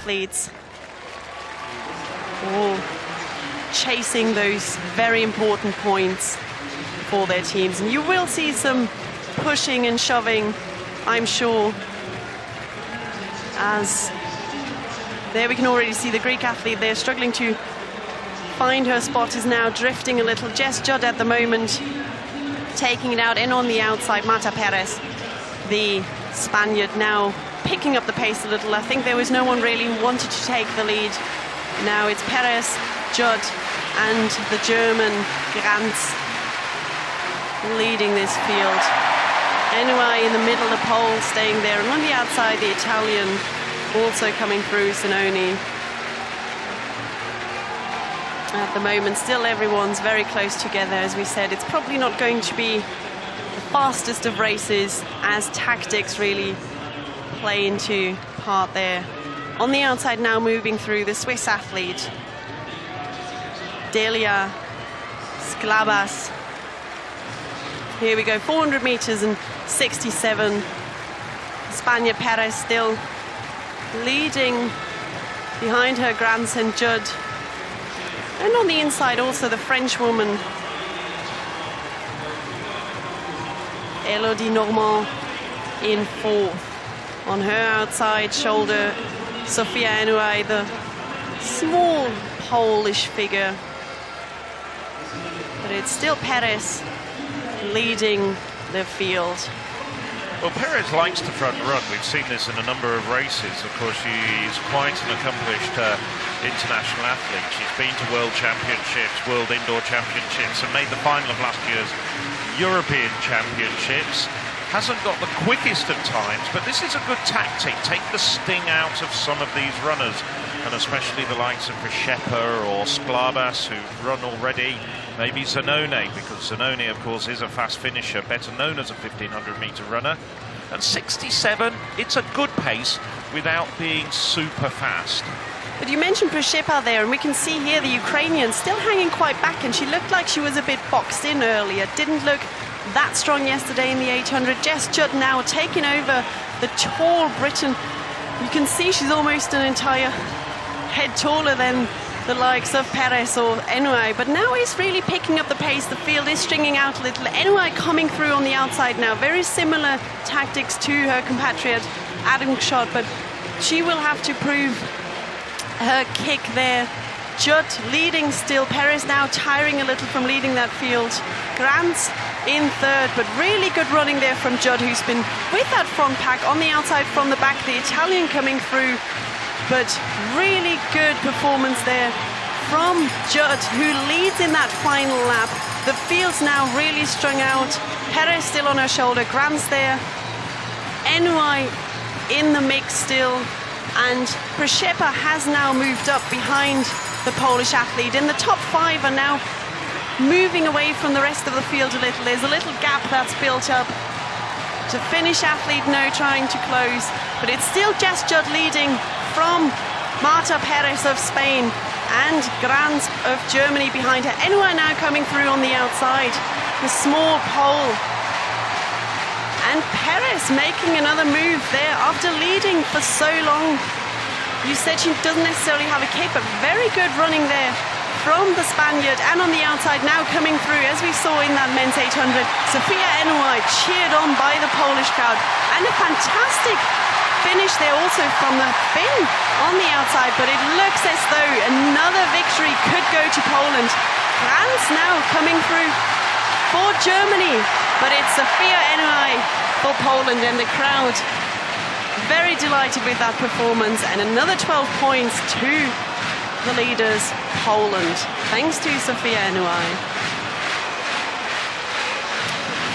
athletes, all chasing those very important points for their teams. And you will see some pushing and shoving, I'm sure, as there we can already see the Greek athlete there struggling to find her spot, is now drifting a little. Jess Judd at the moment taking it out in on the outside. Marta Perez, the Spaniard, now picking up the pace a little. I think there was no one really who wanted to take the lead. Now it's Perez, Judd and the German Grantz leading this field. Ennaoui in the middle of the pole staying there, and on the outside the Italian also coming through, Ennaoui. At the moment still everyone's very close together. As we said, it's probably not going to be the fastest of races as tactics really play into part there. On the outside now moving through the Swiss athlete Delia Sklabas. Here we go, 400 meters and 67. Spaniard Perez still leading behind her grandson Judd. And on the inside also the French woman Elodie Normand in fourth. On her outside shoulder, Sofia Ennaoui, the small Polish figure. But it's still Perez leading the field. Well, Perez likes to front run. We've seen this in a number of races. Of course, she's quite an accomplished international athlete. She's been to World Championships, World Indoor Championships, and made the final of last year's European Championships. Hasn't got the quickest of times, but this is a good tactic. Take the sting out of some of these runners, and especially the likes of Przyczepa or Sklabas, who've run already. Maybe Ennaoui, because Ennaoui, of course, is a fast finisher, better known as a 1500-meter runner. And 67, it's a good pace without being super fast. But you mentioned Przyczepa there, and we can see here the Ukrainian still hanging quite back, and she looked like she was a bit boxed in earlier. Didn't look that strong yesterday in the 800. Jess Judd now taking over the tall Briton. You can see she's almost an entire head taller than the likes of Perez or Ennaoui, but now he's really picking up the pace. The field is stringing out a little. Ennaoui coming through on the outside now. Very similar tactics to her compatriot Adam Schott, but she will have to prove her kick there. Judd leading still. Perez now tiring a little from leading that field. Grantz in third, but really good running there from Judd, who's been with that front pack. On the outside from the back, the Italian coming through, but really good performance there from Judd, who leads in that final lap. The field's now really strung out. Perez still on her shoulder, Grantz there, Ennaoui in the mix still, and Przyczepa has now moved up behind the Polish athlete. In the top five are now moving away from the rest of the field a little. There's a little gap that's built up. To Finnish athlete now trying to close, but it's still Jess Judd leading from Marta Perez of Spain and Grantz of Germany behind her. Ennaoui now coming through on the outside, the small pole. And Perez making another move there after leading for so long. You said she doesn't necessarily have a kick, but very good running there from the Spaniard. And on the outside now coming through, as we saw in that men's 800, Sofia Ennaoui cheered on by the Polish crowd. And a fantastic finish there also from the Finn on the outside, but it looks as though another victory could go to Poland. Grantz now coming through for Germany, but it's Sofia Ennaoui for Poland, and the crowd very delighted with that performance, and another 12 points to the leaders, Poland, thanks to Sofia Ennaoui.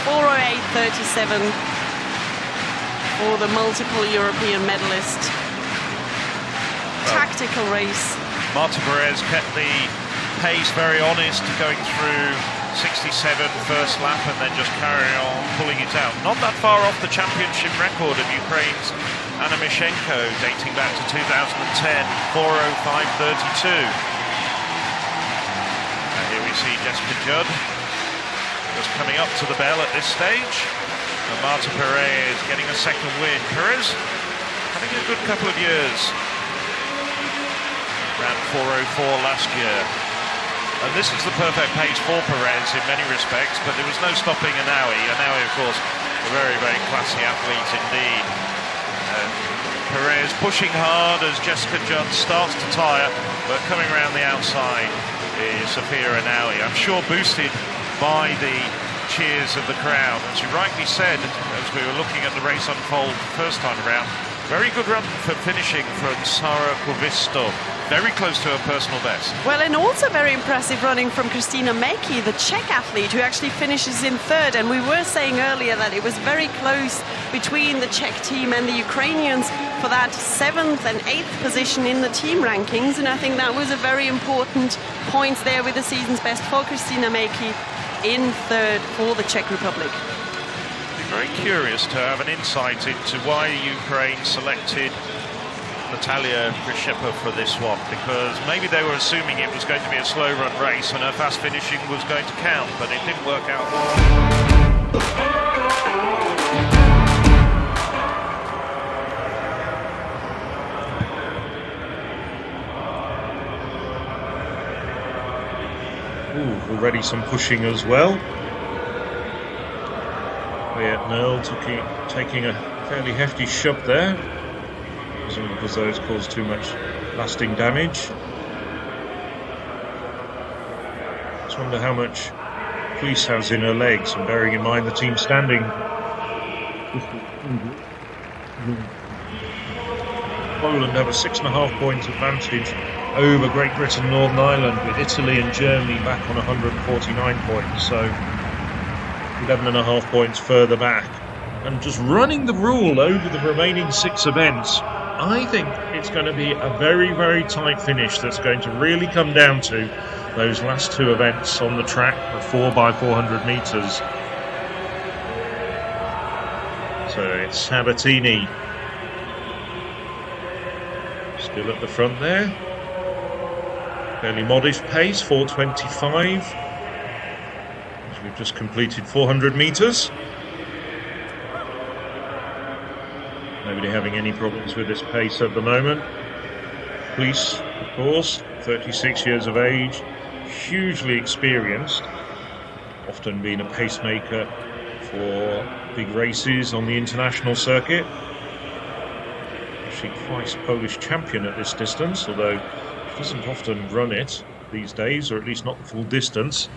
4:08.37 for the multiple European medalist. Tactical race. Marta Perez kept the pace very honest, going through 67 first lap and then just carrying on, pulling it out. Not that far off the championship record of Ukraine's Anna Mishenko, dating back to 2010, 4:05.32. Here we see Jessica Judd just coming up to the bell at this stage. And Marta Perez getting a second win. Perez having a good couple of years. 4:04 last year. And this is the perfect pace for Perez in many respects, but there was no stopping Ennaoui. Ennaoui, of course, a very, very classy athlete indeed. Perez pushing hard as Jessica Judd starts to tire, but coming around the outside is Sophia Ennaoui. I'm sure boosted by the cheers of the crowd. As you rightly said, as we were looking at the race unfold the first time around, very good run for finishing from Sara Kovisto. Very close to her personal best. Well, and also very impressive running from Kristina Meki, the Czech athlete who actually finishes in third. And we were saying earlier that it was very close between the Czech team and the Ukrainians for that 7th and 8th position in the team rankings. And I think that was a very important point there with the season's best for Kristina Meki in third for the Czech Republic. Very curious to have an insight into why Ukraine selected Natalia Grisheva for this one, because maybe they were assuming it was going to be a slow run race and her fast finishing was going to count, but it didn't work out. Ooh, already some pushing as well. Ennaoui taking a fairly hefty shove there. Doesn't look as though it's caused too much lasting damage. Just wonder how much Fleece has in her legs, and bearing in mind the team standing. Poland have a 6.5 point advantage over Great Britain, Northern Ireland, with Italy and Germany back on 149 points, so 11.5 points further back. And just running the rule over the remaining 6 events, I think it's going to be a very, very tight finish that's going to really come down to those last 2 events on the track, the 4x400 metres. So it's Sabbatini still at the front there. Fairly modest pace, 4:25. As we've just completed 400 metres. Nobody having any problems with this pace at the moment. Fleece, of course, 36 years of age, hugely experienced, often been a pacemaker for big races on the international circuit. Actually twice Polish champion at this distance, although she doesn't often run it these days, or at least not the full distance.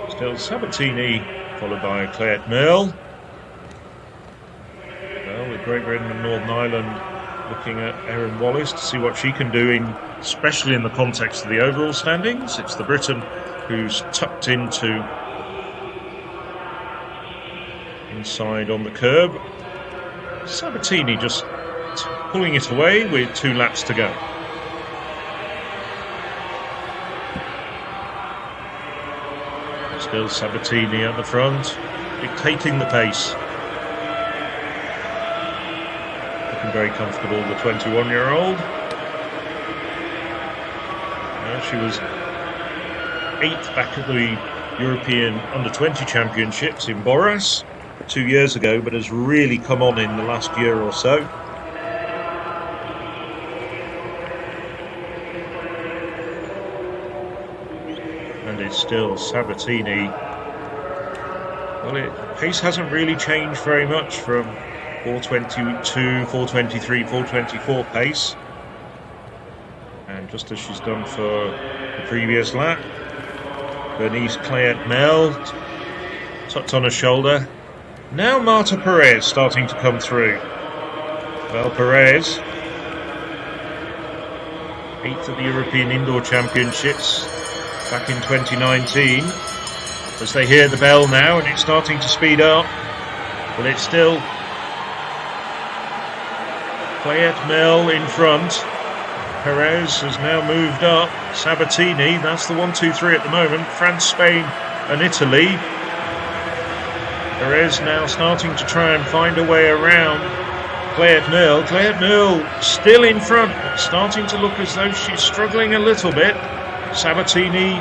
Still Sabbatini, followed by Claire Merle. Great Britain and Northern Ireland looking at Erin Wallace to see what she can do, especially in the context of the overall standings. It's the Briton who's tucked inside on the curb. Sabbatini just pulling it away with 2 laps to go. Still Sabbatini at the front, dictating the pace. Very comfortable, the 21-year-old. She was 8th back at the European Under-20 Championships in Boras 2 years ago, but has really come on in the last year or so. And it's still Sabbatini. Well, pace hasn't really changed very much from 4:22, 4:23, 4:24 pace. And just as she's done for the previous lap, Bernice Claire-Mel tucked on her shoulder. Now Marta Perez starting to come through. Well, Perez, 8th at the European Indoor Championships back in 2019. As they hear the bell now, and it's starting to speed up, but it's still Claire-Mel in front. Perez has now moved up. Sabbatini, that's the 1, 2, 3 at the moment. France, Spain and Italy. Perez now starting to try and find a way around Claire-Mel. Claire-Mel still in front, starting to look as though she's struggling a little bit. Sabbatini,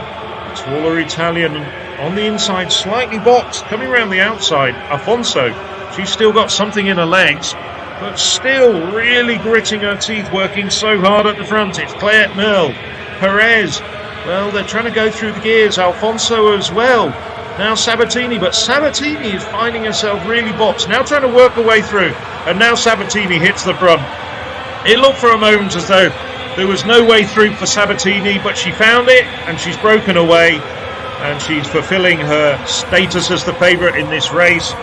the taller Italian, on the inside, slightly boxed, coming around the outside. Afonso, she's still got something in her legs. but still really gritting her teeth, working so hard at the front. It's Clayette Merle, Perez. Well, they're trying to go through the gears. Alfonso as well. Now Sabbatini, but Sabbatini is finding herself really boxed. Now trying to work her way through, and now Sabbatini hits the front. It looked for a moment as though there was no way through for Sabbatini, but she found it, and she's broken away, and she's fulfilling her status as the favourite in this race,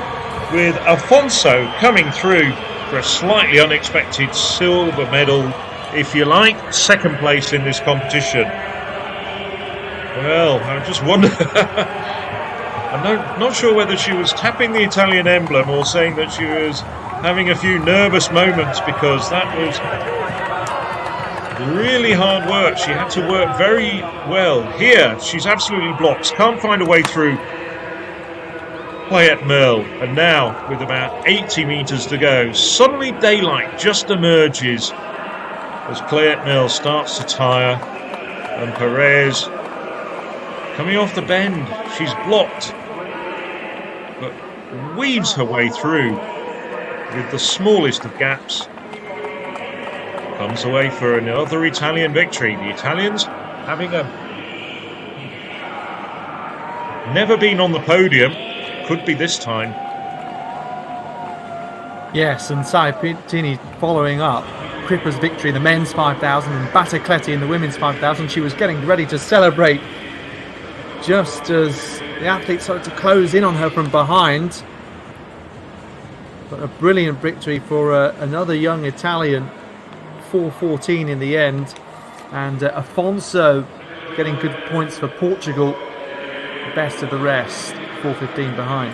with Alfonso coming through for a slightly unexpected silver medal, if you like, second place in this competition. Well, I just wonder... I'm not sure whether she was tapping the Italian emblem or saying that she was having a few nervous moments, because that was really hard work. She had to work very well. Here, she's absolutely blocked. Can't find a way through Clayette Merle. And now, with about 80 metres to go, suddenly daylight just emerges as Clayette Merle starts to tire. And Perez coming off the bend. She's blocked, but weaves her way through with the smallest of gaps. Comes away for another Italian victory. The Italians having never been on the podium. Could be this time. Yes, and Sabbatini following up Crippa's victory in the men's 5,000 and Battacletti in the women's 5,000. She was getting ready to celebrate just as the athletes started to close in on her from behind. But a brilliant victory for another young Italian, 4:14 in the end. And Afonso getting good points for Portugal, best of the rest, 4:15 behind.